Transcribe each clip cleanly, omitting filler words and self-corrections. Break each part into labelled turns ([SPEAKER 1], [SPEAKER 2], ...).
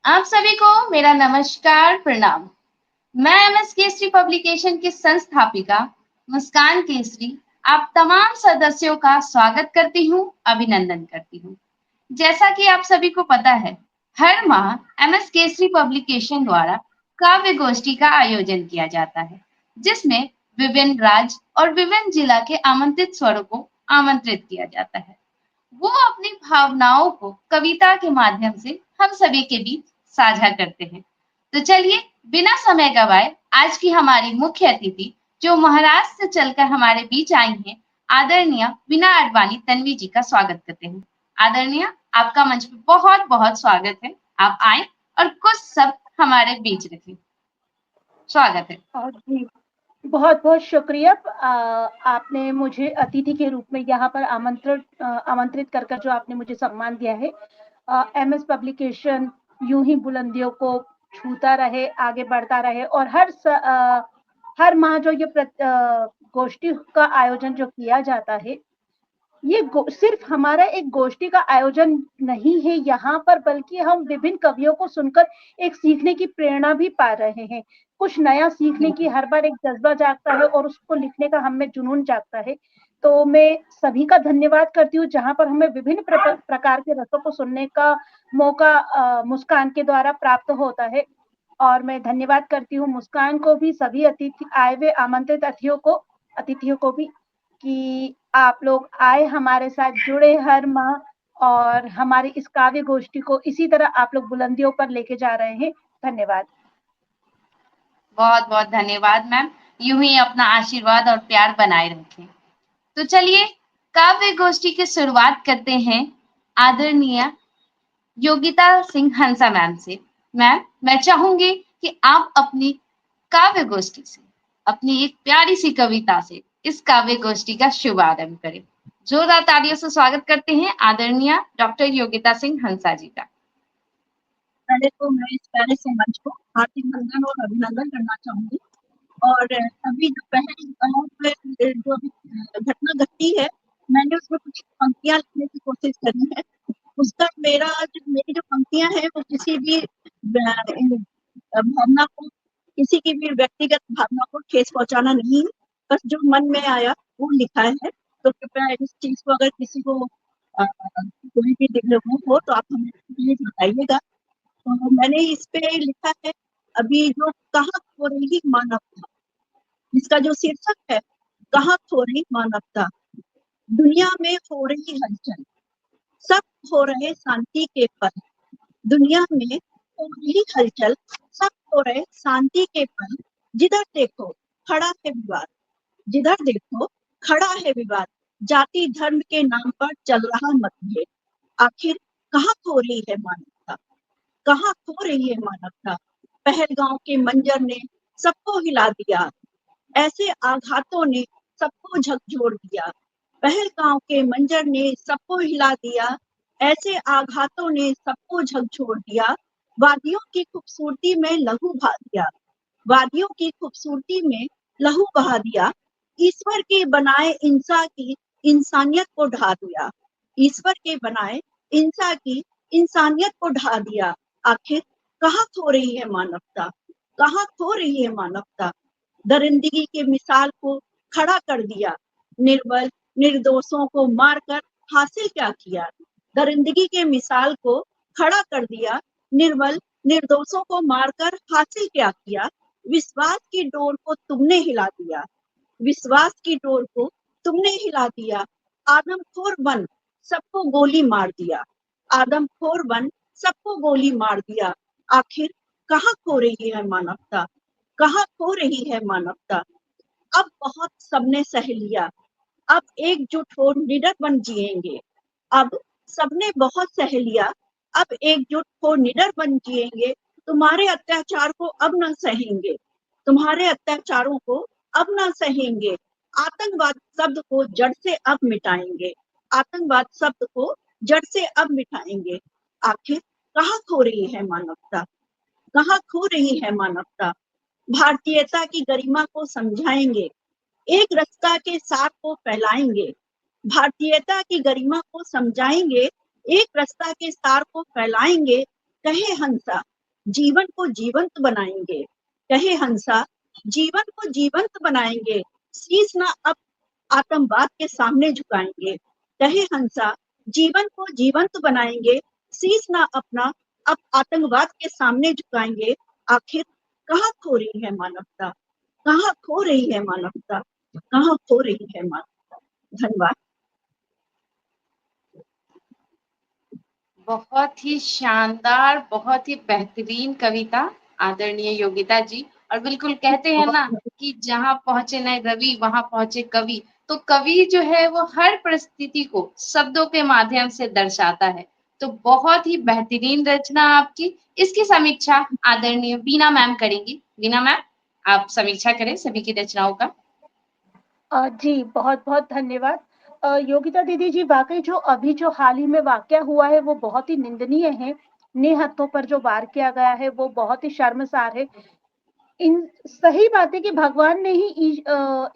[SPEAKER 1] आप सभी को मेरा नमस्कार प्रणाम। मैं एमएस केसरी पब्लिकेशन की संस्थापिका मुस्कान केसरी आप तमाम सदस्यों का स्वागत करती हूँ, अभिनंदन करती हूँ। जैसा कि आप सभी को पता है, हर माह एमएस केसरी पब्लिकेशन द्वारा काव्य गोष्ठी का आयोजन किया जाता है, जिसमें विभिन्न राज्य और विभिन्न जिला के आमंत्रित स्वरों को आमंत्रित किया जाता है। वो अपनी भावनाओं को कविता के माध्यम से हम सभी के बीच साझा करते हैं। तो चलिए, बिना समय गवाए आज की हमारी मुख्य अतिथि जो महाराष्ट्र से चलकर हमारे बीच आई हैं, आदरणीय वीणा आडवाणी तन्वी जी का स्वागत करते हैं। आदरणीय, आपका मंच पे बहुत बहुत स्वागत है। आप आए और कुछ शब्द हमारे बीच रखें। स्वागत है।
[SPEAKER 2] और जी, बहुत बहुत शुक्रिया। आपने मुझे अतिथि के रूप में यहाँ पर आमंत्रित कर जो आपने मुझे सम्मान दिया है। एमएस पब्लिकेशन यूं ही बुलंदियों को छूता रहे, आगे बढ़ता रहे और हर माह जो ये गोष्ठी का आयोजन जो किया जाता है, ये सिर्फ हमारा एक गोष्ठी का आयोजन नहीं है यहाँ पर, बल्कि हम विभिन्न कवियों को सुनकर एक सीखने की प्रेरणा भी पा रहे हैं। कुछ नया सीखने की हर बार एक जज्बा जागता है और उसको लिखने का हम में जुनून जागता है। तो मैं सभी का धन्यवाद करती हूँ जहाँ पर हमें विभिन्न प्रकार के रसों को सुनने का मौका मुस्कान के द्वारा प्राप्त होता है। और मैं धन्यवाद करती हूँ मुस्कान को भी, सभी अतिथि आए हुए आमंत्रित अतिथियों को भी, कि आप लोग आए, हमारे साथ जुड़े हर माह और हमारी इस काव्य गोष्ठी को इसी तरह आप लोग बुलंदियों पर लेके जा रहे हैं। धन्यवाद।
[SPEAKER 1] बहुत बहुत धन्यवाद मैम। यूं ही अपना आशीर्वाद और प्यार बनाए रखें। तो चलिए, काव्य गोष्ठी की शुरुआत करते हैं आदरणीय योगिता सिंह हंसा मैम से। मैम, मैं चाहूंगी कि आप अपनी काव्य गोष्ठी से, अपनी एक प्यारी सी कविता से इस काव्य गोष्ठी का शुभारंभ करें। जोरदार तालियों से स्वागत करते हैं आदरणीय डॉक्टर योगिता सिंह हंसा जी का।
[SPEAKER 3] पहले तो मैं इस प्यारे से मंच को हार्दिक वंदन और अभिनंदन करना चाहूंगी। और अभी जो पहले जो अभी घटना घटी है, मैंने उसमें कुछ पंक्तियां लिखने की कोशिश करी है। उसका मेरी जो पंक्तियां हैं वो किसी भी भावना को, किसी की भी व्यक्तिगत भावना को ठेस पहुंचाना नहीं है। बस जो मन में आया वो लिखा है। तो कृपया इस चीज को, अगर किसी को कोई भी वो हो तो आप हमें प्लीज बताइएगा। तो मैंने इस पे लिखा है अभी जो कहाँ खो रही मानवता, इसका जो शीर्षक है कहाँ खो रही मानवता। दुनिया में हो रही हलचल, सब हो रहे शांति के पल। दुनिया में हो रही हलचल, सब हो रहे शांति के पल। जिधर देखो खड़ा है विवाद, जिधर देखो खड़ा है विवाद। जाति धर्म के नाम पर चल रहा मतभेद। आखिर कहाँ खो रही है मानवता, कहाँ खो रही है मानवता। पहलगांव के मंजर ने सबको हिला दिया, ऐसे आघातों ने सबको झकझोर दिया। पहलगांव के मंजर ने सबको हिला दिया, ऐसे आघातों ने सबको झकझोर दिया। वादियों की खूबसूरती में लहू बहा दिया, वादियों की खूबसूरती में लहू बहा दिया। ईश्वर के बनाए इंसान की इंसानियत को ढा दिया, ईश्वर के बनाए इंसान की इंसानियत को ढा दिया। आखिर कहाँ खो रही है मानवता, कहाँ खो रही है मानवता। दरिंदगी के मिसाल को खड़ा कर दिया, निर्बल निर्दोषों को मारकर हासिल क्या किया। दरिंदगी के मिसाल को खड़ा कर दिया, निर्बल निर्दोषों को मारकर हासिल क्या किया। विश्वास की डोर को तुमने हिला दिया, विश्वास की डोर को तुमने हिला दिया। आदमखोर बन सबको गोली मार दिया, आदमखोर बन सबको गोली मार दिया। आखिर कहाँ खो रही है मानवता, कहाँ खो रही है मानवता। अब बहुत सबने सह लिया, अब एकजुट हो निडर बन जिएंगे। अब सबने बहुत सह लिया, अब एकजुट हो निडर बन जिएंगे। तुम्हारे अत्याचार को अब न सहेंगे, तुम्हारे अत्याचारों को अब न सहेंगे। आतंकवाद शब्द को जड़ से अब मिटाएंगे, आतंकवाद शब्द को जड़ से अब मिटाएंगे। आखिर कहाँ खो रही है मानवता, कहाँ खो रही है मानवता। भारतीयता की गरिमा को समझाएंगे, एक रास्ता के सार को फैलाएंगे। भारतीयता की गरिमा को समझाएंगे, एक रास्ता के सार को फैलाएंगे। कहे हंसा जीवन को जीवंत बनाएंगे। कहे हंसा, जीवन को जीवंत बनाएंगे, शीश न अब आतंकवाद के सामने झुकाएंगे। कहे हंसा, जीवन को जीवंत बनाएंगे, शीश न अपना अब आतंकवाद के सामने झुकाएंगे। आखिर कहाँ खो रही है मानवता, कहाँ खो रही है मानवता, कहाँ खो रही है मानवता। धन्यवाद।
[SPEAKER 1] बहुत ही शानदार, बहुत ही बेहतरीन कविता आदरणीय योगिता जी। और बिल्कुल कहते हैं ना कि जहां पहुंचे न रवि वहां पहुंचे कवि। तो कवि जो है वो हर परिस्थिति को शब्दों के माध्यम से दर्शाता है। तो बहुत ही बेहतरीन रचना आपकी। इसकी समीक्षा आदरणीय बीना मैम करेंगी। बीना मैम, आप समीक्षा करें सभी की रचनाओं का।
[SPEAKER 2] जी, बहुत-बहुत धन्यवाद। योगिता दीदी जी, वाक़ई जो अभी जो हाल ही में वाक़या हुआ है, वो बहुत ही निंदनीय है। निहत्थों पर जो वार किया गया है, वो बहुत ही शर्मसार है। इन सही बात है कि भगवान ने ही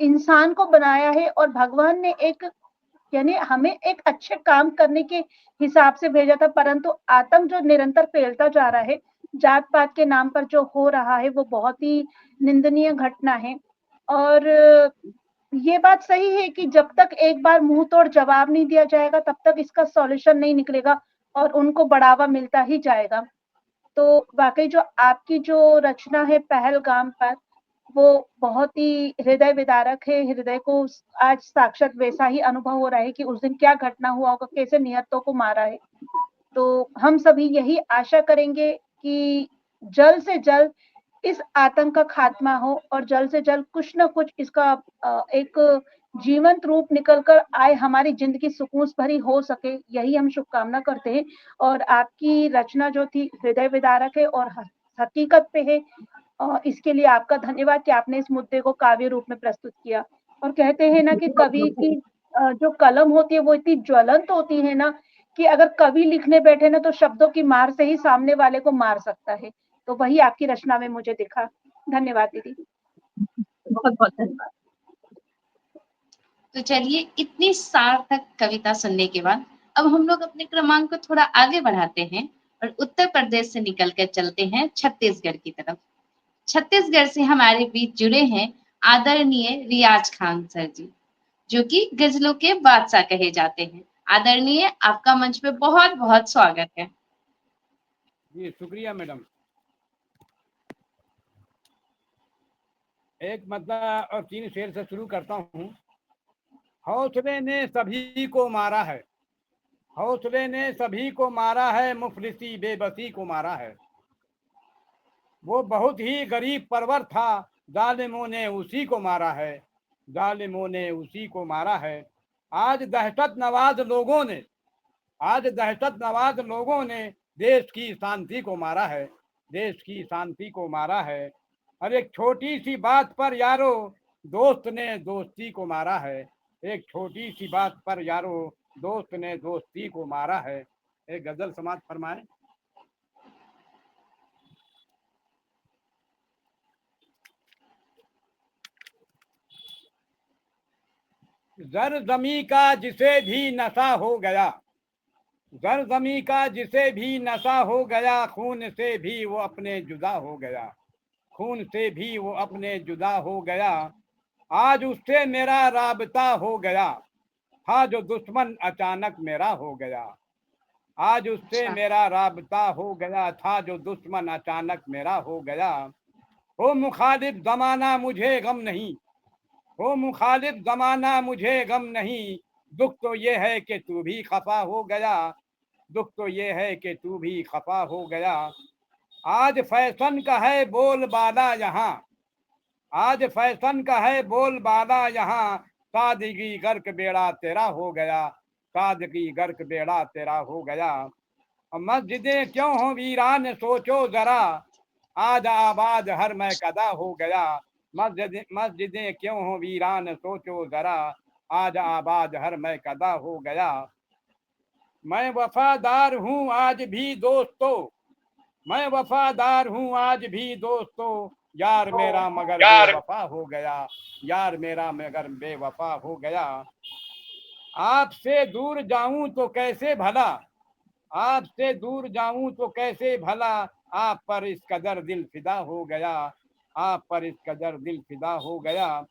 [SPEAKER 2] इंसान को बनाया है और भगवान ने एक यानी हमें एक अच्छे काम करने के हिसाब से भेजा था, परंतु आतंक जो निरंतर फैलता जा रहा है, जात-पात के नाम पर जो हो रहा है, वो बहुत ही निंदनीय घटना है। और ये बात सही है कि जब तक एक बार मुँह तोड़ जवाब नहीं दिया जाएगा, तब तक इसका सॉल्यूशन नहीं निकलेगा और उनको बढ़ावा मिलता ही जाएगा। तो वाक़ई जो आपकी जो रचना है पहलगाम पर, वो बहुत ही हृदय विदारक है। हृदय को आज साक्षात वैसा ही अनुभव हो रहा है कि उस दिन क्या घटना हुआ होगा, कैसे निहत्थों को मारा है। तो हम सभी यही आशा करेंगे कि जल्द से जल्द इस आतंक का खात्मा हो और जल्द से जल्द कुछ न कुछ इसका एक जीवंत रूप निकल कर आए, हमारी ज़िंदगी सुकून भरी हो सके, यही हम शुभकामना करते हैं। और आपकी रचना जो थी हृदय विदारक है और हकीकत पे है। इसके लिए आपका धन्यवाद कि आपने इस मुद्दे को काव्य रूप में प्रस्तुत किया। और कहते हैं ना कि कवि की जो कलम होती है वो इतनी ज्वलंत होती है ना कि अगर कवि लिखने बैठे ना तो शब्दों की मार से ही सामने वाले को मार सकता है। तो वही आपकी रचना में मुझे दिखा। धन्यवाद दीदी।
[SPEAKER 3] बहुत बहुत धन्यवाद।
[SPEAKER 1] तो चलिए, इतनी सार्थक कविता सुनने के बाद अब हम लोग अपने क्रमांक को थोड़ा आगे बढ़ाते हैं और उत्तर प्रदेश से निकलकर चलते हैं छत्तीसगढ़ की तरफ। छत्तीसगढ़ से हमारे बीच जुड़े हैं आदरणीय रियाज खान सर जी, जो कि गजलों के बादशाह कहे जाते हैं। आदरणीय, आपका मंच पे बहुत बहुत स्वागत है।
[SPEAKER 4] जी शुक्रिया मैडम। एक मतलब और 3 शेर से शुरू करता हूँ। हौसले ने सभी को मारा है, हौसले ने सभी को मारा है, मुफलिसी बेबसी को मारा है। वो बहुत ही गरीब परवर था, जालिमों ने उसी को मारा है, जालिमों ने उसी को मारा है। आज दहशत नवाज लोगों ने, आज दहशत नवाज लोगों ने देश की शांति को मारा है, देश की शांति को मारा है। और एक छोटी सी बात पर यारो दोस्त ने दोस्ती को मारा है, एक छोटी सी बात पर यारो दोस्त ने दोस्ती को मारा है। एक गजल समाज फरमाए। जर जमी का जिसे भी नशा हो गया, जर जमी का जिसे भी नशा हो गया, खून से भी वो अपने जुदा हो गया, खून से भी वो अपने जुदा हो गया। आज उससे मेरा राबता हो गया, था जो दुश्मन अचानक मेरा हो गया। आज उससे
[SPEAKER 1] अच्छा।
[SPEAKER 4] मेरा राबता हो गया, था जो दुश्मन अचानक मेरा हो गया। हो मुखालिफ जमाना मुझे गम नहीं, हो मुखालिफ जमाना मुझे गम नहीं, दुख तो ये है कि तू भी खफा हो गया, दुख तो ये है कि तू भी खफा हो गया। आज फैशन का है बोलबाला यहाँ, आज फैशन का है बोलबाला यहाँ, सादगी गर्क बेड़ा तेरा हो गया, सादगी गर्क बेड़ा तेरा हो गया। मस्जिदें क्यों हो वीरान सोचो जरा, आज आबाद हर मैं कदा हो गया। मस्जिदें क्यों हो वीरान सोचो जरा, आज आबाद हर मैं कदा हो गया। मैं वफादार हूँ आज भी दोस्तों, मैं वफादार हूँ आज भी दोस्तों, यार मेरा मगर बेवफा हो गया, यार मेरा मगर बेवफा हो गया। आपसे दूर जाऊं तो कैसे भला, आपसे दूर जाऊं तो कैसे भला, आप पर इस कदर दिल फिदा हो गया, आप पर इस कदर दिल फिदा हो गया।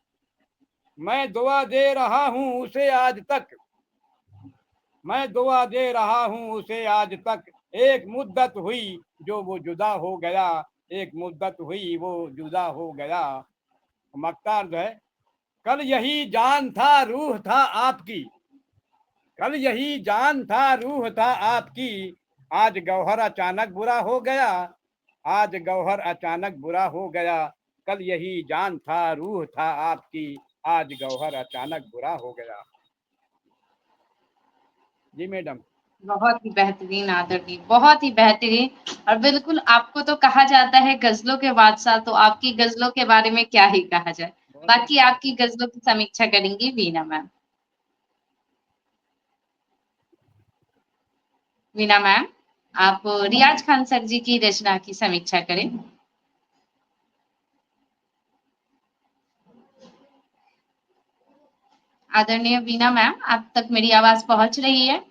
[SPEAKER 4] मैं दुआ दे रहा हूँ उसे आज तक, मैं दुआ दे रहा हूँ उसे आज तक। एक मुद्दत हुई जो वो जुदा हो गया, एक मुद्दत हुई वो जुदा हो गया। मक्तार जो है, कल यही जान था रूह था आपकी, कल यही जान था रूह था आपकी, आज गौहर अचानक बुरा हो गया, आज गौहर अचानक बुरा हो गया। कल यही जान था रूह था आपकी, आज गौहर अचानक बुरा हो गया। जी मैडम।
[SPEAKER 1] बहुत ही बेहतरीन आदरणीय, बहुत ही बेहतरीन। और बिल्कुल आपको तो कहा जाता है गजलों के बादशाह, तो आपकी गजलों के बारे में क्या ही कहा जाए। बाकी आपकी गजलों की समीक्षा करेंगी वीना मैम। वीना मैम, आप रियाज खान सर जी की रचना की समीक्षा करें। आदरणीय वीना मैम, आप तक मेरी आवाज पहुंच रही है?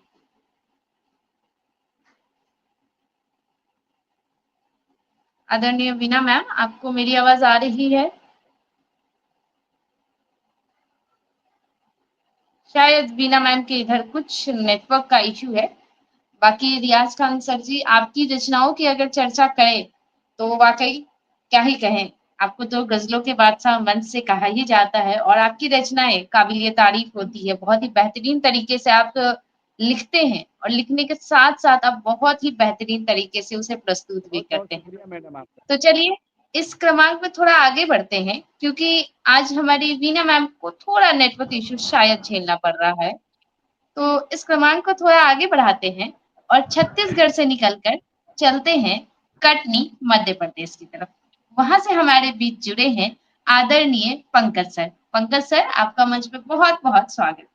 [SPEAKER 1] आदरणीय वीना मैम, आपको मेरी आवाज आ रही है? शायद वीना मैम के इधर कुछ नेटवर्क का इश्यू है। बाकी रियाज खान सर जी, आपकी रचनाओं की अगर चर्चा करें तो वाकई क्या ही कहें। आपको तो गजलों के बादशाह मंच से कहा ही जाता है, और आपकी रचनाएं काबिलिए तारीफ होती है। बहुत ही बेहतरीन तरीके से आप लिखते हैं, और लिखने के साथ साथ आप बहुत ही बेहतरीन तरीके से उसे प्रस्तुत भी
[SPEAKER 4] बहुत बहुत
[SPEAKER 1] करते हैं।
[SPEAKER 4] शुक्रिया मैडम आपका।
[SPEAKER 1] तो चलिए इस क्रमांक में थोड़ा आगे बढ़ते हैं, क्योंकि आज हमारी वीना मैम को थोड़ा नेटवर्क इश्यू शायद झेलना पड़ रहा है। तो इस क्रमांक को थोड़ा आगे बढ़ाते हैं और छत्तीसगढ़ से निकलकर चलते हैं कटनी मध्य प्रदेश की तरफ। वहां से हमारे बीच जुड़े हैं आदरणीय पंकज सर। पंकज सर, आपका मंच पे बहुत बहुत स्वागत है।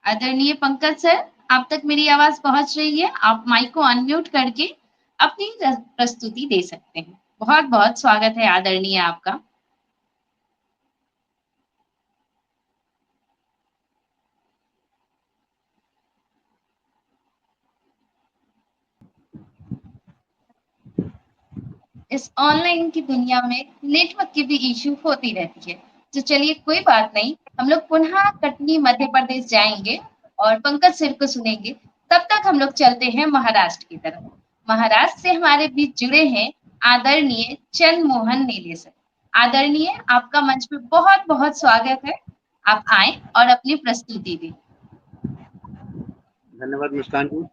[SPEAKER 1] आदरणीय पंकज सर, आप तक मेरी आवाज पहुंच रही है? आप माइक को अनम्यूट करके अपनी प्रस्तुति दे सकते हैं। बहुत बहुत स्वागत है आदरणीय आपका। इस ऑनलाइन की दुनिया में नेटवर्क की भी इश्यू होती रहती है। तो चलिए कोई बात नहीं, हम लोग पुनः कटनी मध्य प्रदेश जाएंगे और पंकज सर को सुनेंगे। तब तक हम लोग चलते हैं महाराष्ट्र की तरफ। महाराष्ट्र से हमारे बीच जुड़े हैं आदरणीय चंद्र मोहन नीले सर। आदरणीय, आपका मंच पे बहुत बहुत स्वागत है। आप आए और अपनी प्रस्तुति दें।
[SPEAKER 5] धन्यवाद मुस्कान जी।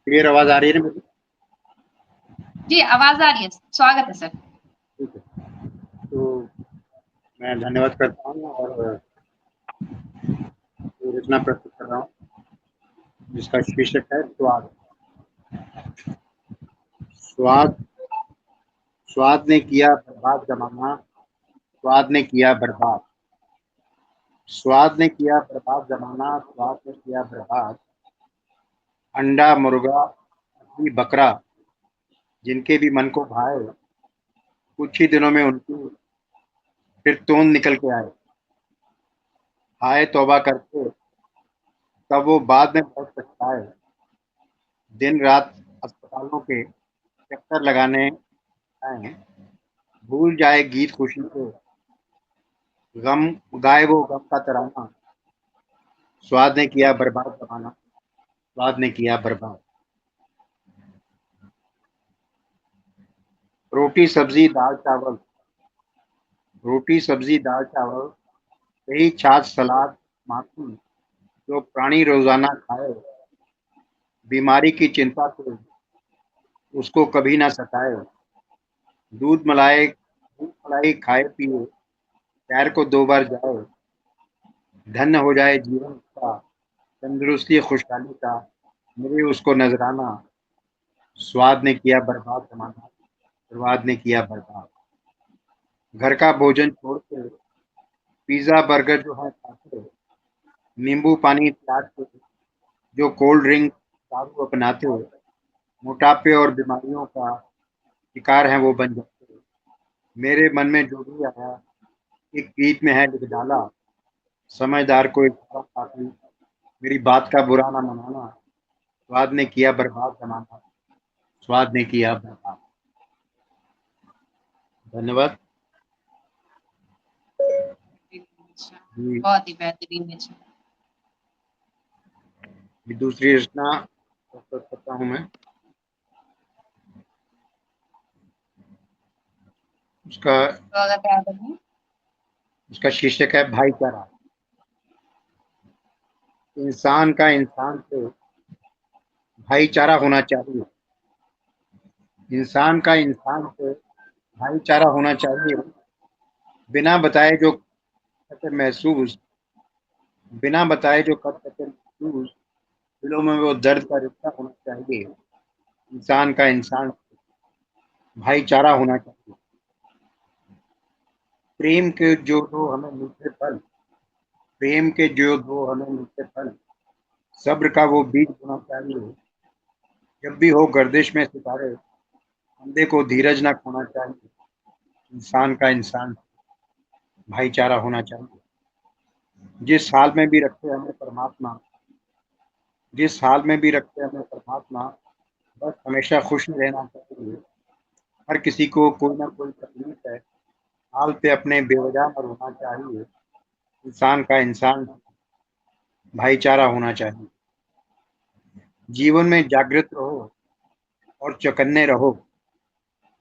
[SPEAKER 5] क्लियर आवाज आ रही है ना मेरी?
[SPEAKER 1] जी आवाज आ रही है, स्वागत है सर।
[SPEAKER 5] ठीक है, तो मैं धन्यवाद करता हूँ और रचना प्रस्तुत कर रहा हूँ जिसका शीर्षक है स्वाद। स्वाद स्वाद ने किया बर्बाद जमाना, स्वाद ने किया बर्बाद, स्वाद ने किया बर्बाद जमाना, स्वाद ने किया बर्बाद। अंडा मुर्गा बकरी बकरा जिनके भी मन को भाए, कुछ ही दिनों में उनकी फिर तोंद निकल के आए। आए तौबा करके तब वो बाद में बहुत पछताए। दिन रात अस्पतालों के चक्कर लगाने आए, भूल जाए गीत खुशी को, गम गाए वो गम का तराना। स्वाद ने किया बर्बाद जमाना, स्वाद ने किया बर्बाद। रोटी सब्जी दाल चावल, रोटी सब्जी दाल चावल, दही छाछ सलाद माखी, जो प्राणी रोजाना खाए, बीमारी की चिंता से उसको कभी ना सताए। दूध मलाई खाए पिए, पैर को 2 बार जाए, धन्य हो जाए जीवन का, तंदुरुस्ती खुशहाली का, मिले उसको नजराना। स्वाद ने किया बर्बाद जमाना, स्वाद ने किया बर्बाद। घर का भोजन छोड़ के पिज्जा बर्गर जो है खाते, नींबू पानी पिलाते, जो कोल्ड ड्रिंक दारू अपनाते, मोटापे और बीमारियों का शिकार हैं वो बन जाते। मेरे मन में जो भी आया एक गीत में है लिख डाला, समझदार को इशारा काफी, मेरी बात का बुरा ना मनाना, स्वाद ने किया बर्बाद जमाना, स्वाद ने किया बर्बाद। धन्यवाद
[SPEAKER 1] अच्छा,
[SPEAKER 5] जी।
[SPEAKER 1] बहुत ही बेहतरीन रचना।
[SPEAKER 5] ये दूसरी रचना प्रस्तुत करता हूँ मैं। उसका
[SPEAKER 1] स्वागत है आपका।
[SPEAKER 5] उसका शीर्षक है भाईचारा। इंसान का इंसान से भाईचारा होना चाहिए। इंसान का इंसान से भाईचारा होना चाहिए। बिना बताए जो कर सके महसूस, बिना बताए जो कर सके महसूस, दिलों में वो दर्द का रिश्ता होना चाहिए। इंसान का इंसान से भाईचारा होना चाहिए। प्रेम के जो दो हमें मीठे पल, प्रेम के जो दो हमें मीठे पल, सब्र का वो बीज होना चाहिए। जब भी हो गर्दिश में सितारे, बंदे को धीरज ना खोना चाहिए। इंसान का इंसान से भाईचारा होना चाहिए। जिस हाल में भी रखे हमें परमात्मा, जिस हाल में भी रखे हमें परमात्मा, बस हमेशा खुश रहना चाहिए। हर किसी को कोई ना कोई तकलीफ है, हाल पे अपने बेवजह न रोना चाहिए। इंसान का इंसान से भाईचारा होना चाहिए। जीवन में जागृत रहो और चौकन्ने रहो,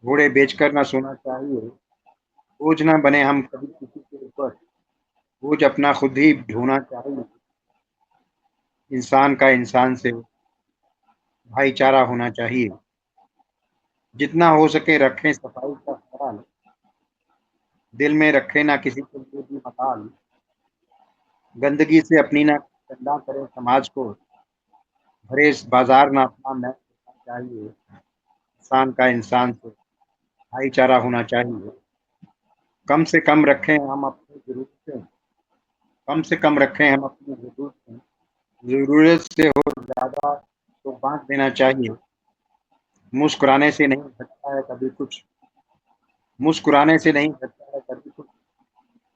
[SPEAKER 5] घोड़े बेचकर ना सोना चाहिए। बोझ ना बने हम कभी किसी के ऊपर, बोझ अपना खुद ही ढोना चाहिए। इंसान का इंसान से भाईचारा होना चाहिए। जितना हो सके रखें सफाई का ख्याल, दिल में रखें ना किसी के लिए भी मताल। गंदगी से अपनी ना गंदा करें समाज को, भरे इस बाजार ना अपना मैं चाहिए। इंसान का इंसान से भाईचारा होना चाहिए। कम से कम रखें हम अपनी जरूरतें, कम से कम रखें हम अपनी जरूरतें, जरूरत से हो ज्यादा तो बांट देना चाहिए। मुस्कुराने से नहीं घटता है कभी कुछ, मुस्कुराने से नहीं घटता है कभी कुछ,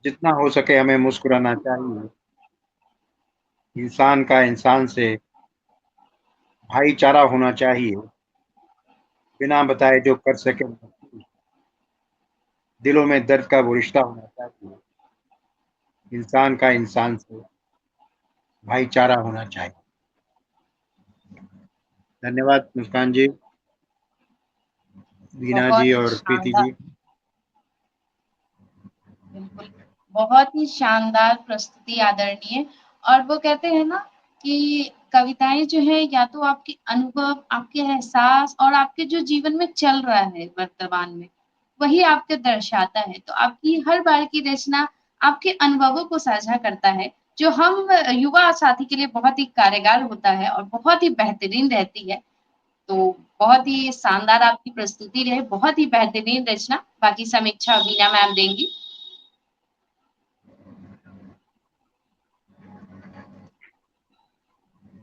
[SPEAKER 5] जितना हो सके हमें मुस्कुराना चाहिए। इंसान का इंसान से भाईचारा होना चाहिए। बिना बताए जो कर सके महसूस, दिलों में दर्द का वो रिश्ता होना चाहिए। इंसान का इंसान से भाईचारा होना चाहिए। धन्यवाद मुस्कान जी, वीना जी
[SPEAKER 1] बहुत ही
[SPEAKER 5] और प्रीति
[SPEAKER 1] शानदार,
[SPEAKER 5] जी।
[SPEAKER 1] बिल्कुल, बहुत ही शानदार प्रस्तुति आदरणीय। और वो कहते हैं ना कि कविताएँ जो हैं या तो आपके अनुभव, आपके एहसास और आपके जो जीवन में चल रहा है वर्तमान में, वही आपको दर्शाता है। तो आपकी हर बार की रचना आपके अनुभवों को साझा करता है, जो हम युवा साथी के लिए बहुत ही कारगर होता है और बहुत ही बेहतरीन रहती है। तो बहुत ही शानदार आपकी प्रस्तुति रहे, बहुत ही बेहतरीन रचना। बाकी समीक्षा वीना मैम देंगी।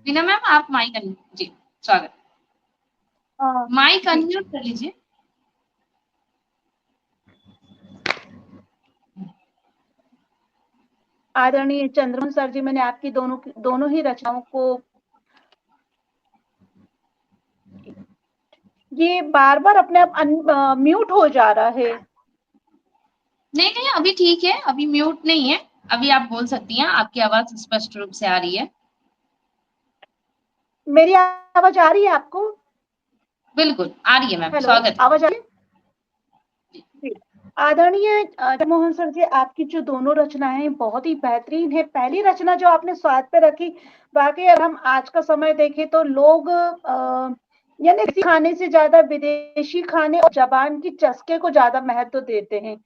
[SPEAKER 1] वीना मैम आप माइक जी, स्वागत। माइक
[SPEAKER 2] जी
[SPEAKER 1] अनम्यूट कर लीजिए।
[SPEAKER 2] आदरणीय चंद्रमोहन सर जी, मैंने आपकी दोनों ही रचनाओं को, ये बार बार अपने आप म्यूट हो जा रहा है।
[SPEAKER 1] नहीं नहीं, अभी ठीक है, अभी म्यूट नहीं है। अभी आप बोल सकती हैं, आपकी आवाज स्पष्ट रूप से आ रही है।
[SPEAKER 2] मेरी आवाज आ रही है आपको?
[SPEAKER 1] बिल्कुल आ रही है मैम,
[SPEAKER 2] हेलो,
[SPEAKER 1] स्वागत है।
[SPEAKER 2] आवाज आ रही है जी। आदरणीय चंद्रमोहन सर जी, आपकी जो दोनों रचनाएं हैं बहुत ही बेहतरीन है। पहली रचना जो आपने स्वाद पे रखी, वाकई अगर हम आज का समय देखें तो लोग यानी देसी खाने से ज्यादा विदेशी खाने और जबान की चस्के को ज्यादा महत्व देते हैं।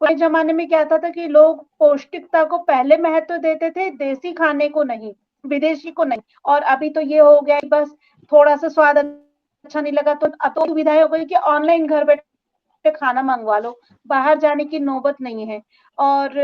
[SPEAKER 2] पुराने जमाने में क्या था कि लोग पौष्टिकता को पहले महत्व देते थे, देसी खाने को नहीं, विदेशी को नहीं। और अभी तो ये हो गया कि बस थोड़ा सा स्वाद अच्छा नहीं लगा तो अब तो सुविधाएं हो गई कि ऑनलाइन घर बैठे से खाना मंगवा लो, बाहर जाने की नौबत नहीं है। और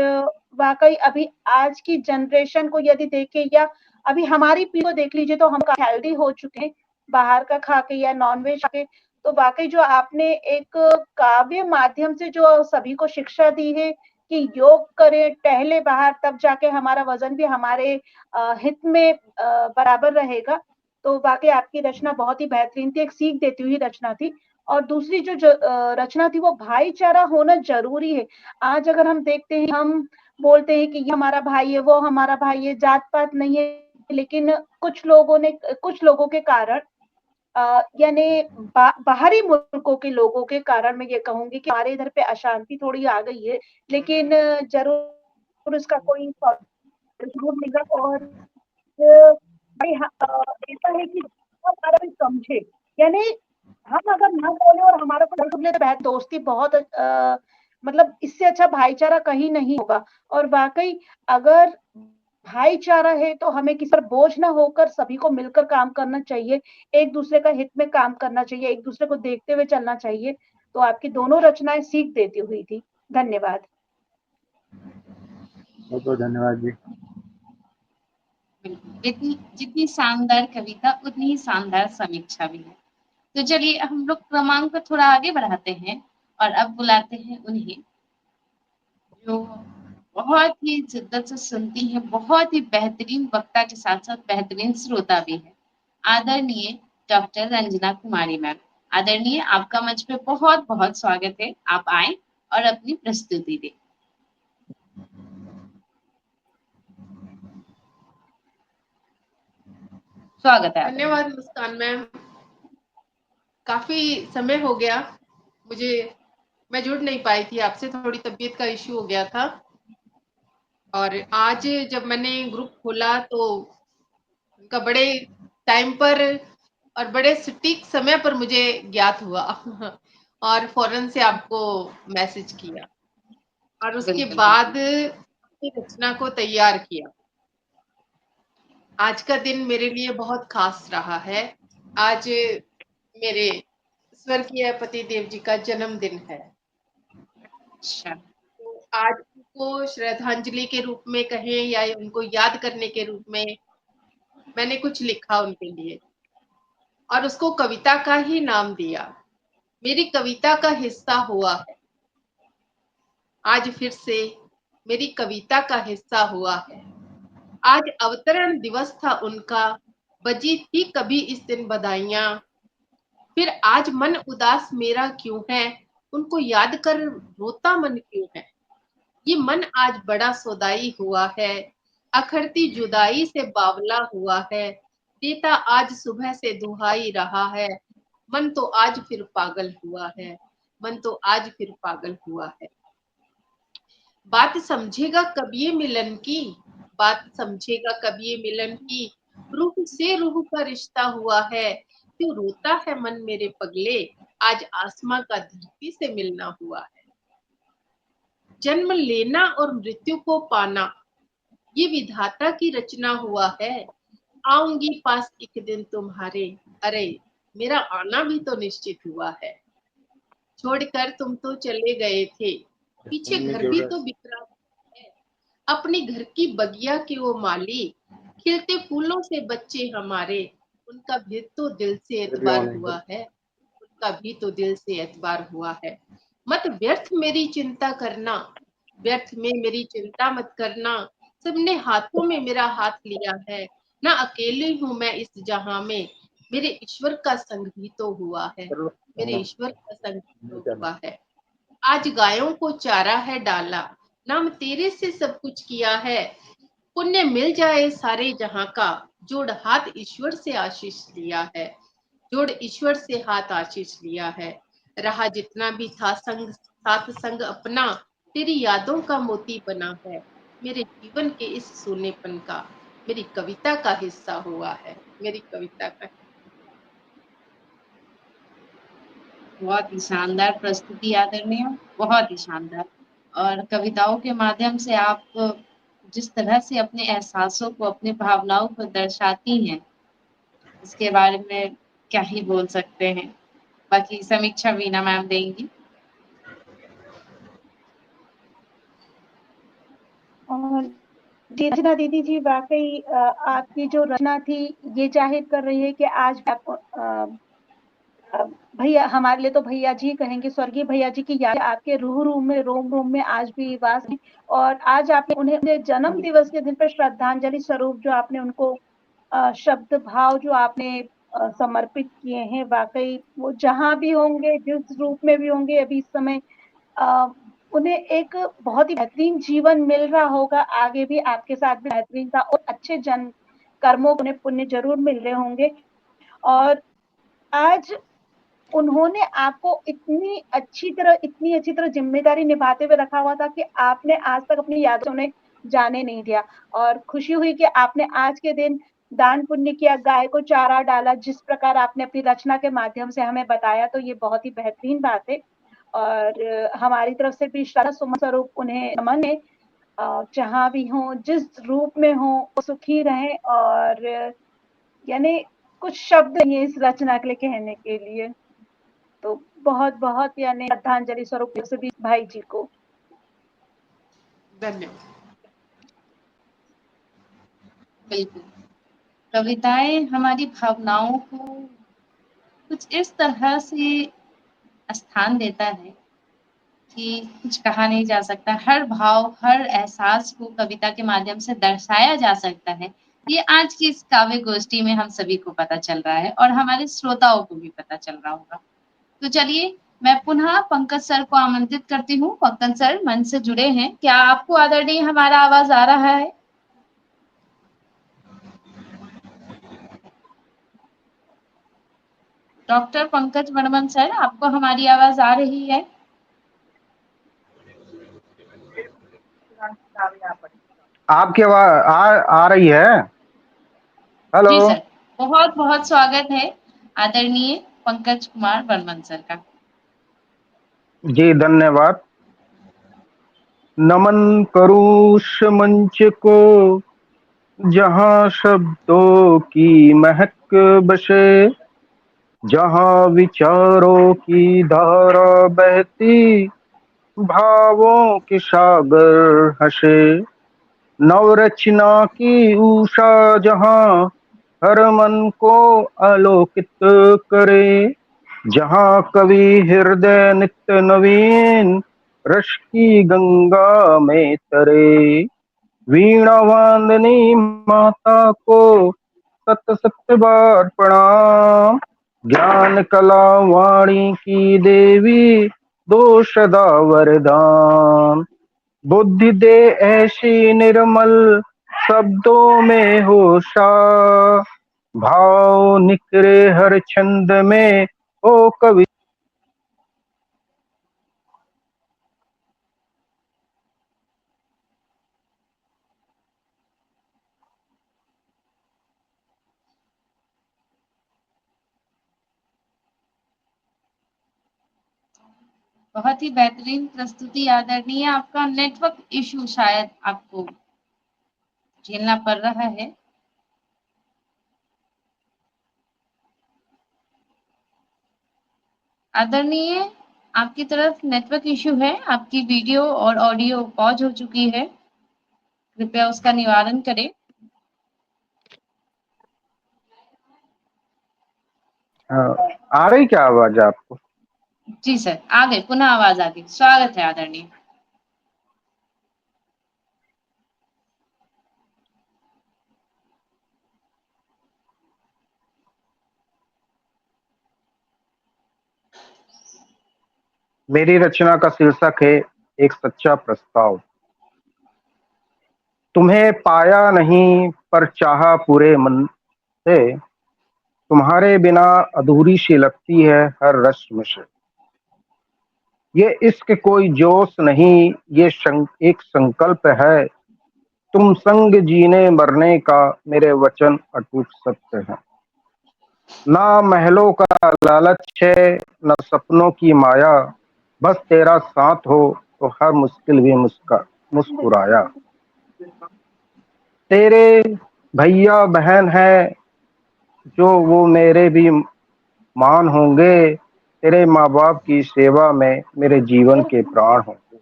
[SPEAKER 2] वाक़ई अभी आज की जनरेशन को यदि देखें या अभी हमारी पीढ़ी को देख लीजिए तो हम हेल्दी हो चुके हैं, बाहर का खा के या नॉन-वेज खा के। तो वाक़ई जो आपने एक काव्य माध्यम से जो सभी को शिक्षा दी है कि योग करें, टहलें बाहर, तब जाके हमारा वज़न भी हमारे हित में बराबर रहेगा। तो वाक़ई आपकी रचना बहुत ही बेहतरीन थी, एक सीख देती हुई रचना थी। और दूसरी जो रचना थी वो भाईचारा होना ज़रूरी है। आज अगर हम देखते हैं, हम बोलते हैं कि ये हमारा भाई है, वो हमारा भाई है, जात-पात नहीं है, लेकिन कुछ लोगों के कारण यानी बाहरी मुल्कों के लोगों के कारण मैं ये कहूँगी कि हमारे इधर पे अशांति थोड़ी आ गई है, लेकिन ज़रूर इसका कोई ज़रूर मिलेगा। और भाई ऐसा है कि हमारा भी समझे, यानी हम अगर ना बोले और हमारा कोई समझ ले तो दोस्ती बहुत मतलब इससे अच्छा भाईचारा कहीं नहीं होगा। और वाक़ई अगर भाईचारा है तो हमें किसी पर बोझ ना होकर सभी को मिलकर काम करना चाहिए, एक-दूसरे का हित में काम करना चाहिए, एक-दूसरे को देखते हुए चलना चाहिए। तो आपकी दोनों रचनाएँ सीख देती हुई थी। धन्यवाद।
[SPEAKER 5] बहुत धन्यवाद जी।
[SPEAKER 1] बिल्कुल, जितनी शानदार कविता उतनी ही शानदार समीक्षा भी है। तो चलिए हम लोग क्रमांक को थोड़ा आगे बढ़ाते हैं और अब बुलाते हैं उन्हें जो बहुत ही शिद्दत से सुनती हैं, बहुत ही बेहतरीन वक्ता के साथ-साथ बेहतरीन श्रोता भी है। आदरणीय डॉक्टर रंजना कुमारी मैम। आदरणीय आपका मंच पे बहुत-बहुत स्वागत है। आप आएँ और अपनी प्रस्तुति दें। स्वागत है आपका।
[SPEAKER 6] धन्यवाद मुस्कान मैम। काफी समय हो गया मैं जुड़ नहीं पाई थी आपसे, थोड़ी तबीयत का इश्यू हो गया था। और आज जब मैंने ग्रुप खोला तो उनका बड़े टाइम पर और बड़े सटीक समय पर मुझे ज्ञात हुआ और फौरन से आपको मैसेज किया और उसके
[SPEAKER 1] बिल्कुल,
[SPEAKER 6] बाद रचना को तैयार किया। आज का दिन मेरे लिए बहुत खास रहा है। आज मेरे स्वर्गीय पति देव जी का जन्मदिन है।
[SPEAKER 1] अच्छा।
[SPEAKER 6] तो आज उनको श्रद्धांजलि के रूप में कहें या उनको याद करने के रूप में मैंने कुछ लिखा उनके लिए और उसको कविता का ही नाम दिया। मेरी कविता का हिस्सा हुआ है, आज फिर से मेरी कविता का हिस्सा हुआ है। आज अवतरण दिवस था उनका, बजी थी कभी इस दिन बधाइयां। फिर आज मन उदास मेरा क्यों है, उनको याद कर रोता मन क्यों है। ये मन आज बड़ा सौदाई हुआ है, अखरती जुदाई से बावला हुआ है। देता आज सुबह से दुहाई रहा है, मन तो आज फिर पागल हुआ है, मन तो आज फिर पागल हुआ है। बात समझेगा कब ये मिलन की, बात समझेगा कब ये मिलन की। रूह से रूह का रिश्ता हुआ है, क्यों रोता है मन मेरे पगले, आज आसमां का धरती से मिलना हुआ है। जन्म लेना और मृत्यु को पाना, ये विधाता की रचना हुआ है। आऊंगी पास एक दिन तुम्हारे, अरे मेरा आना भी तो निश्चित हुआ है। छोड़कर तुम तो चले गए थे, पीछे घर भी तो बिखरा है। अपने घर की बगिया के वो माली, खिलते फूलों से बच्चे हमारे, उनका भी तो दिल से एतबार हुआ है, उनका भी तो दिल से एतबार हुआ है। मत व्यर्थ मेरी चिंता करना, व्यर्थ में मेरी चिंता मत करना। सबने हाथों में मेरा हाथ लिया है, ना अकेली हूँ मैं इस जहां में, मेरे ईश्वर का संग भी तो हुआ है, मेरे ईश्वर का संग भी तो हुआ है। आज गायों को चारा है डाला, नाम तेरे से सब कुछ किया है। पुण्य मिल जाए सारे जहां का, जोड़ हाथ ईश्वर से आशीष लिया है, जोड़ ईश्वर से हाथ आशीष लिया है। रहा जितना भी था संग साथ संग अपना, तेरी यादों का मोती बना है, मेरे जीवन के इस सोनेपन का, मेरी कविता का हिस्सा हुआ है, मेरी कविता का।
[SPEAKER 1] बहुत ही शानदार प्रस्तुति आदरणीय, बहुत ही शानदार। और कविताओं के माध्यम से आप जिस तरह से अपने एहसासों को, अपनी भावनाओं को दर्शाती हैं, इसके बारे में क्या ही बोल सकते हैं। बाकी समीक्षा वीना मैम देंगी।
[SPEAKER 2] जी रचना दीदी जी, वाकई आपकी जो रचना थी ये जाहिर कर रही है कि आज आप भैया, हमारे लिए तो भैया जी कहेंगे, स्वर्गीय भैया जी की यादें आपके रूह में, रोम में आज भी वास है। और आज आपने उन्हें जन्म दिवस के दिन पर श्रद्धांजलि स्वरूप जो आपने उनको शब्द भाव जो आपने समर्पित किए हैं, वाकई वो जहाँ भी होंगे, जिस रूप में भी होंगे अभी इस समय, अ, उन्हें एक बहुत ही बेहतरीन जीवन मिल रहा होगा, आगे भी आपके साथ भी बेहतरीन था और अच्छे जन कर्मों उन्हें पुण्य जरूर मिल रहे होंगे। और आज उन्होंने आपको इतनी अच्छी तरह ज़िम्मेदारी निभाते हुए रखा हुआ था कि आपने आज तक अपनी यादों से उन्हें जाने नहीं दिया। और खुशी हुई कि आपने आज के दिन दान पुण्य किया, गाय को चारा डाला, जिस प्रकार आपने अपनी रचना के माध्यम से हमें बताया, तो ये बहुत ही बेहतरीन बात है। और हमारी तरफ से भी श्रद्धा सुमन स्वरूप उन्हें नमन है। जहाँ भी हों, जिस रूप में हों, वो सुखी रहें। और यानी कुछ शब्द नहीं है इस रचना के लिए कहने के लिए। तो बहुत-बहुत यानी श्रद्धांजलि स्वरूप सभी भाई जी को।
[SPEAKER 6] धन्यवाद।
[SPEAKER 1] बिल्कुल, कविताएं हमारी भावनाओं को कुछ इस तरह से स्थान देता है कि कुछ कहा नहीं जा सकता। हर भाव, हर एहसास को कविता के माध्यम से दर्शाया जा सकता है। ये आज की इस काव्य गोष्ठी में हम सभी को पता चल रहा है और हमारे श्रोताओं को भी पता चल रहा होगा। तो चलिए, मैं पुनः पंकज सर को आमंत्रित करती हूँ। पंकज सर मंच से जुड़े हैं, क्या आपको आदरणीय हमारा आवाज आ रहा है? डॉक्टर पंकज वर्मन सर, आपको हमारी आवाज आ रही है?
[SPEAKER 7] आपकी आवाज आ रही है? हेलो।
[SPEAKER 1] जी सर, बहुत बहुत स्वागत है आदरणीय पंकज कुमार वर्मन सर का।
[SPEAKER 7] जी धन्यवाद। नमन करूं उस मंच को जहां शब्दों की महक बसे, जहां विचारों की धारा बहती, भावों के सागर हंसे, नवरचना की उषा जहां हर मन को आलोकित करे, जहां कवि हृदय नित्य नवीन रस की गंगा में तरे, वीणा वादनी माता को सत सत बार प्रणाम, ज्ञान कला वाणी की देवी दो सदा वरदान, बुद्धि दे ऐसी निर्मल शब्दों में होशा, भाव निकरे हर छंद में ओ कवि।
[SPEAKER 1] बहुत ही बेहतरीन प्रस्तुति आदरणीय। आपका नेटवर्क इशू शायद आपको झेलना पड़ रहा है। आदरणीय, आपकी तरफ नेटवर्क इशू है, आपकी वीडियो और ऑडियो पॉज हो चुकी है, कृपया उसका निवारण करें।
[SPEAKER 7] आ रही क्या आवाज आपको?
[SPEAKER 1] जी सर, आ गई, पुनः आवाज आ गई। स्वागत है आदरणीय।
[SPEAKER 7] मेरी रचना का शीर्षक है एक सच्चा प्रस्ताव। तुम्हें पाया नहीं पर चाहा पूरे मन से, तुम्हारे बिना अधूरी सी लगती है हर रस्म से। ये इश्क कोई जोश नहीं, ये एक संकल्प है, तुम संग जीने मरने का मेरे वचन अटूट सत्य है। ना महलों का लालच है, न सपनों की माया, बस तेरा साथ हो तो हर मुश्किल भी मुस्कुराया। तेरे भैया बहन है जो वो मेरे भी मान होंगे, तेरे माँ बाप की सेवा में मेरे जीवन के प्राण होंगे।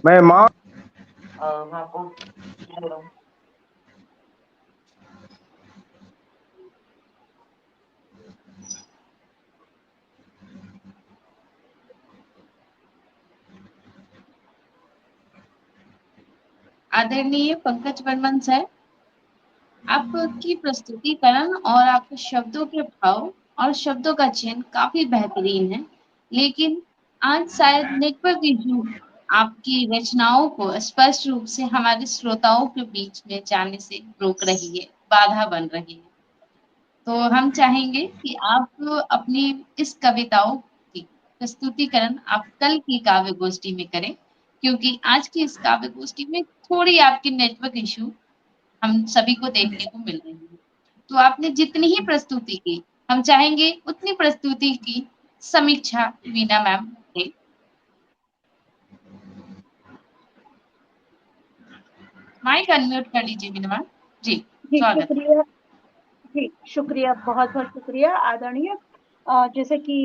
[SPEAKER 7] मैं माँ
[SPEAKER 8] मैं आपको बोल रहा हूँ।
[SPEAKER 1] आदरणीय पंकज बर्मन सर, आपकी प्रस्तुतिकरण और आपके शब्दों के भाव और शब्दों का चयन काफी बेहतरीन है, लेकिन आज शायद नेटवर्क इशू आपकी रचनाओं को स्पष्ट रूप से हमारे श्रोताओं के बीच में जाने से रोक रही है, बाधा बन रही है। तो हम चाहेंगे कि आप अपनी इस कविताओं की प्रस्तुतिकरण आप कल की काव्य गोष्ठी में करें, क्योंकि आज की इस काव्य गोष्ठी में थोड़ी आपकी नेटवर्क इशू हम सभी को देखने को मिल रही है। तो आपने जितनी ही प्रस्तुति की, हम चाहेंगे उतनी प्रस्तुति की समीक्षा वीना मैम ने। माइक अनम्यूट कर लीजिए वीना मैम। जी
[SPEAKER 2] जी
[SPEAKER 1] स्वागत।
[SPEAKER 2] शुक्रिया। जी शुक्रिया, बहुत बहुत शुक्रिया आदरणीय। जैसे कि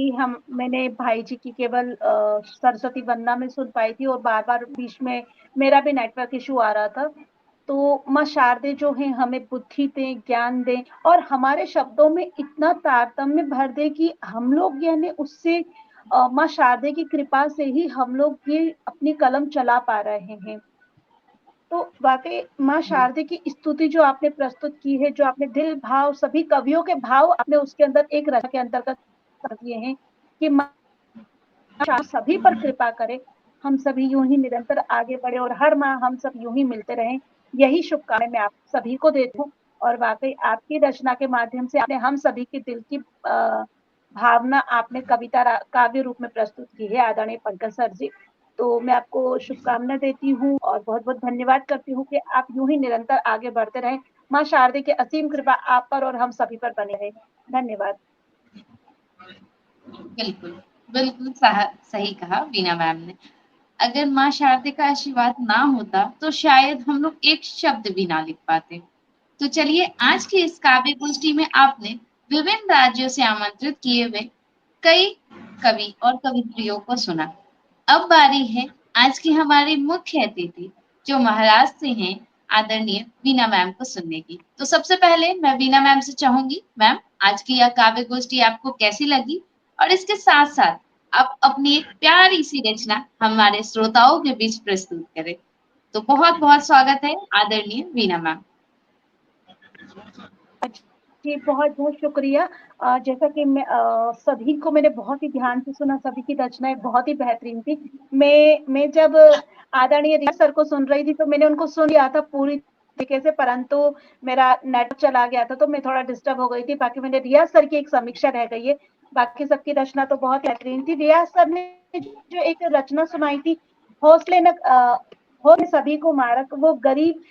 [SPEAKER 2] मैंने भाई जी की केवल सरस्वती वंदना में सुन पाई थी और बार बार बीच में मेरा भी नेटवर्क इशू आ रहा था। तो माँ शारदे जो है हमें बुद्धि दें, ज्ञान दें और हमारे शब्दों में इतना तारतम्य भर दे कि हम लोग यानी उससे माँ शारदे की कृपा से ही हम लोग ये अपनी कलम चला पा रहे हैं। तो वाकई माँ शारदे की स्तुति जो आपने प्रस्तुत की है, जो आपने दिल भाव सभी कवियों के भाव आपने उसके अंदर एक रचना के अंतर्गत कर दिए हैं कि माँ शारदा सभी पर कृपा करे, हम सभी यूं ही निरंतर आगे बढ़े और हर माह हम सब यूं ही मिलते रहें, यही शुभकामनाएं मैं आप सभी को देती हूँ। और वाकई आपकी रचना के माध्यम से आपने हम सभी के दिल की भावना आपने कविता काव्य रूप में प्रस्तुत की है आदरणीय पंकज सर जी। तो मैं आपको शुभकामना देती हूँ और बहुत बहुत धन्यवाद करती हूँ कि आप यूं ही निरंतर आगे बढ़ते रहें। माँ शारदे की असीम कृपा आप पर और हम सभी पर बने रहे। धन्यवाद।
[SPEAKER 1] बिल्कुल बिल्कुल सही कहा वीना मैम ने। अगर माँ शारदे का आशीर्वाद ना होता तो शायद हम लोग एक शब्द भी ना लिख पाते। तो चलिए, आज की इस काव्य गोष्ठी में आपने विभिन्न राज्यों से आमंत्रित किए हुए कई कवि और कवित्रियों को सुना। अब बारी है आज की हमारी मुख्य अतिथि जो महाराष्ट्र से हैं, आदरणीय वीना मैम को सुनने की। तो सबसे पहले मैं वीना मैम से चाहूंगी, मैम आज की यह काव्य गोष्ठी आपको कैसी लगी, और इसके साथ साथ आप अपनी एक प्यारी सी रचना हमारे श्रोताओं के बीच प्रस्तुत करें। तो बहुत बहुत स्वागत है आदरणीय वीना मैम।
[SPEAKER 2] जी बहुत बहुत शुक्रिया। जैसा कि सभी को मैंने बहुत ही ध्यान से सुना, सभी की रचनाएं बहुत ही बेहतरीन थी। मैं जब आदरणीय रिया सर को सुन रही थी तो मैंने उनको सुन लिया था पूरी तरीके से, परंतु मेरा नेट चला गया था तो मैं थोड़ा डिस्टर्ब हो गई थी। बाकी मैंने रिया सर की एक समीक्षा रह गई है, बाकी सबकी रचना तो बहुत बेहतरीन थी। रिया सर ने जो एक रचना सुनाई थी, हौसले न हो सभी को मारक वो गरीब,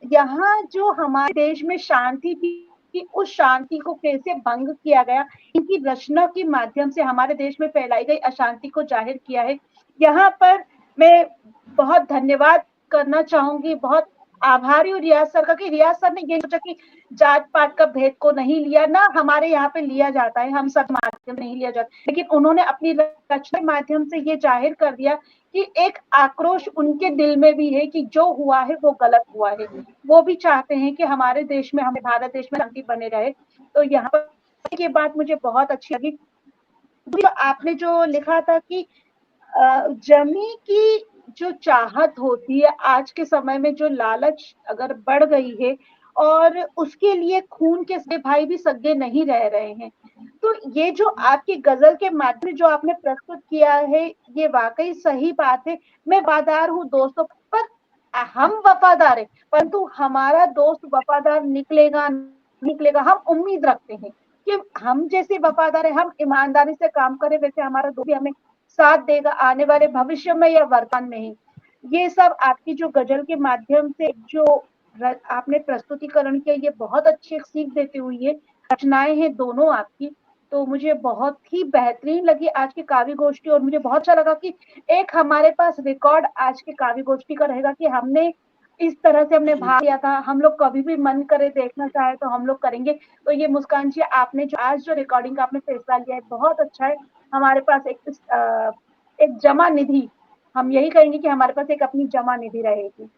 [SPEAKER 2] यहाँ जो हमारे देश में शांति थी कि उस शांति को कैसे भंग किया गया, इनकी रचना के माध्यम से हमारे देश में फैलाई गई अशांति को जाहिर किया है। यहाँ पर मैं बहुत धन्यवाद करना चाहूंगी, बहुत आभारी हूँ रियाज सर का कि रियाज सर ने ये सोचा कि जात पात का भेद को नहीं लिया, ना हमारे यहाँ पे लिया जाता है, हम सब माध्यम नहीं लिया जाता, लेकिन उन्होंने अपनी रचना के माध्यम से ये जाहिर कर दिया कि एक आक्रोश उनके दिल में भी है कि जो हुआ है वो गलत हुआ है। वो भी चाहते हैं कि हमारे देश में, हमारे भारत देश में शांति बने रहे। तो यहाँ पर ये बात मुझे बहुत अच्छी लगी। आपने जो लिखा था कि जमी की जो चाहत होती है, आज के समय में जो लालच अगर बढ़ गई है और उसके लिए खून के सगे भाई भी सगे नहीं रह रहे हैं। तो ये जो आपकी गजल के माध्यम जो आपने प्रस्तुत किया है, ये वाकई सही बात है। मैं वफादार हूँ दोस्तों पर, हम वफादार है, परंतु हमारा दोस्त वफादार निकलेगा निकलेगा, हम उम्मीद रखते हैं कि हम जैसे वफादार है, हम ईमानदारी से काम करें, वैसे हमारा दोस्त भी हमें साथ देगा आने वाले भविष्य में या वर्तमान में ही। ये सब आपकी जो गजल के माध्यम से जो आपने प्रस्तुतिकरण किया, ये बहुत अच्छी सीख देती हुई है। रचनाएं हैं दोनों आपकी, तो मुझे बहुत ही बेहतरीन लगी आज की काव्य गोष्ठी। और मुझे बहुत अच्छा लगा कि एक हमारे पास रिकॉर्ड आज की काव्य गोष्ठी का रहेगा कि हमने इस तरह से हमने भाग लिया था। हम लोग कभी भी मन करे देखना चाहे तो हम लोग करेंगे। तो ये मुस्कान जी, आपने जो आज जो रिकॉर्डिंग का आपने फैसला लिया है बहुत अच्छा है। हमारे पास एक जमा निधि, हम यही कहेंगे कि हमारे पास एक अपनी जमा निधि रहेगी।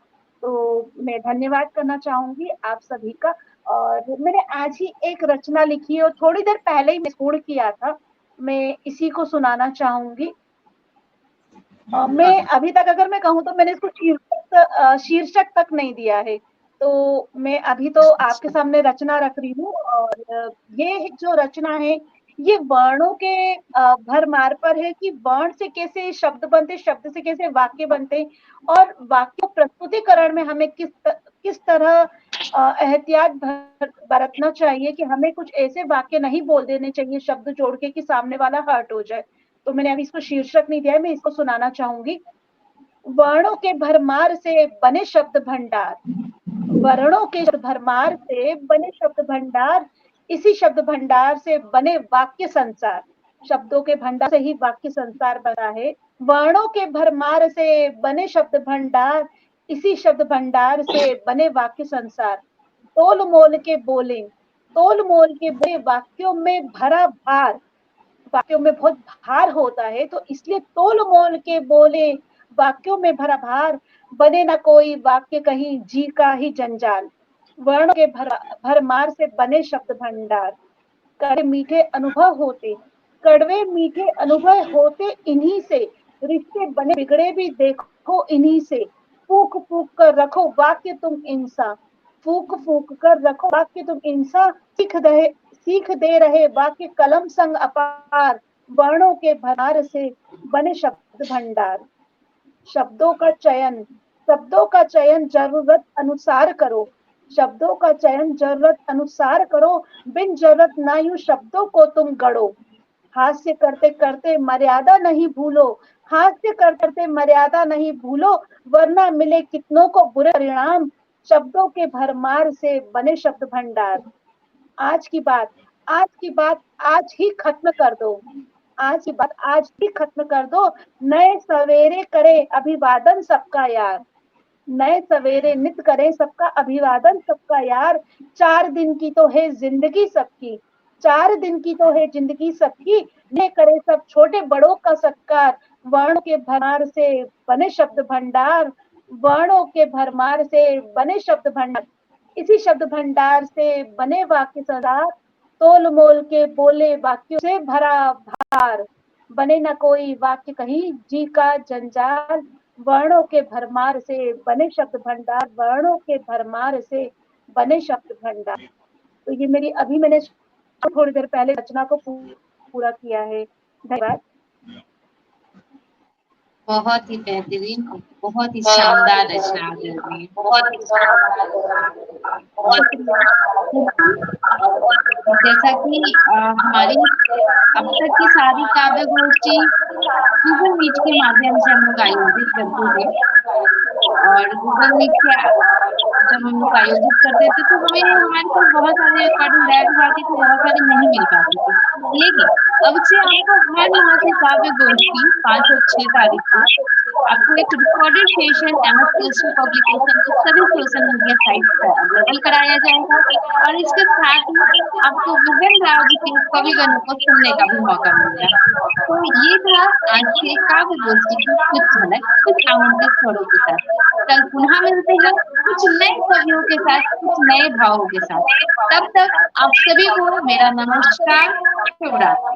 [SPEAKER 2] तो मैं धन्यवाद करना चाहूंगी आप सभी का। और मैंने आज ही एक रचना लिखी है और थोड़ी देर पहले ही मैं पूर्ण किया था, मैं इसी को सुनाना चाहूंगी। मैं अभी तक अगर मैं कहूँ तो मैंने इसको शीर्षक तक नहीं दिया है, तो मैं अभी तो आपके सामने रचना रख रही हूँ। और ये जो रचना है ये वर्णों के भरमार पर है कि वर्ण से कैसे शब्द बनते, शब्द से कैसे वाक्य बनते, और वाक्य प्रस्तुतिकरण में हमें किस तरह एहतियात बरतना चाहिए कि हमें कुछ ऐसे वाक्य नहीं बोल देने चाहिए शब्द जोड़ के कि सामने वाला हर्ट हो जाए। तो मैंने अभी इसको शीर्षक नहीं दिया है, मैं इसको सुनाना चाहूंगी। वर्णों के भरमार से बने शब्द भंडार, वर्णों के भरमार से बने शब्द भंडार, इसी शब्द भंडार से बने वाक्य संसार। शब्दों के भंडार से ही वाक्य संसार बना है। वर्णों के भरमार से बने शब्द भंडार, इसी शब्द भंडार से बने वाक्य संसार। तोल मोल के बोले, तोल मोल के बोले वाक्यों में भरा भार, वाक्यों में बहुत भार होता है तो इसलिए तोल मोल के बोले वाक्यों में भरा भार, बने ना कोई वाक्य कहीं जी का ही जंजाल। वर्ण के भरमार से बने शब्द भंडार, कड़वे मीठे अनुभव होते, कड़वे मीठे अनुभव होते इन्हीं से, रिश्ते बने बिगड़े भी देखो इन्हीं से। फूक फूक कर रखो वाक्य तुम इंसान, फूक फूक कर रखो वाक्य तुम इंसान, सीख दे रहे वाक्य कलम संग अपार। वर्णों के भंडार से बने शब्द भंडार। शब्दों का चयन, शब्दों का चयन जरूरत अनुसार करो, शब्दों का चयन जरूरत अनुसार करो, बिन जरूरत ना यूं शब्दों को तुम गढ़ो। हास्य करते करते मर्यादा नहीं भूलो, हास्य करते मर्यादा नहीं भूलो, वरना मिले कितनों को बुरे परिणाम। शब्दों के भरमार से बने शब्द भंडार। आज की बात, आज की बात आज ही खत्म कर दो, आज की बात आज ही खत्म कर दो। नए सवेरे करे अभिवादन सबका यार, नए सवेरे नित करें सबका अभिवादन सबका यार। 4 दिन की तो है जिंदगी सबकी, 4 दिन की तो है जिंदगी सबकी, ने करे सब छोटे बड़ों का सत्कार। वर्ण के भरमार से बने शब्द भंडार, वर्णों के भरमार से बने शब्द भंडार, इसी शब्द भंडार से बने वाक्य संसार। तोल मोल के बोले वाक्यों से भरा भार, बने न कोई वाक्य कहीं जी का जंजाल। वर्णों के भरमार से बने शब्द भंडार, वर्णों के भरमार से बने शब्द भंडार। तो ये मेरी अभी मैंने थोड़ी देर पहले रचना को पूरा किया है। धन्यवाद।
[SPEAKER 1] बहुत ही बेहतरीन और बहुत ही शानदार रचना आपने दी। जैसा कि हमारी अब तक की सारी काव्य गोष्ठी गूगल मीट के माध्यम से हम लोग आयोजित करते थे, और गूगल मीट के जब हम लोग आयोजित करते थे तो हमें हमारे पास बहुत सारे रिकॉर्डिंग बैठ जाती थी, बहुत सारी नहीं मिल पाती थी। लेकिन अब से आपको हर माह की काव्य गोष्ठी 5 और 6 तारीख को आपको एक recorded session MS KST publication के सभी सोशल मीडिया साइट पर अवेलेबल कराया जाएगा, और इसके साथ ही आपको विभिन्न राज्य के कविगणों को सुनने का भी मौका मिलेगा। तो ये था आज के काव्य गोष्ठी की कुछ झलक, कुछ आमंत्रित स्वरों के साथ। कल पुनः मिलते हैं कुछ नए कवियों के साथ, कुछ नए भावों के साथ। तब तक आप सभी को मेरा नमस्कार, शुभ रात्रि।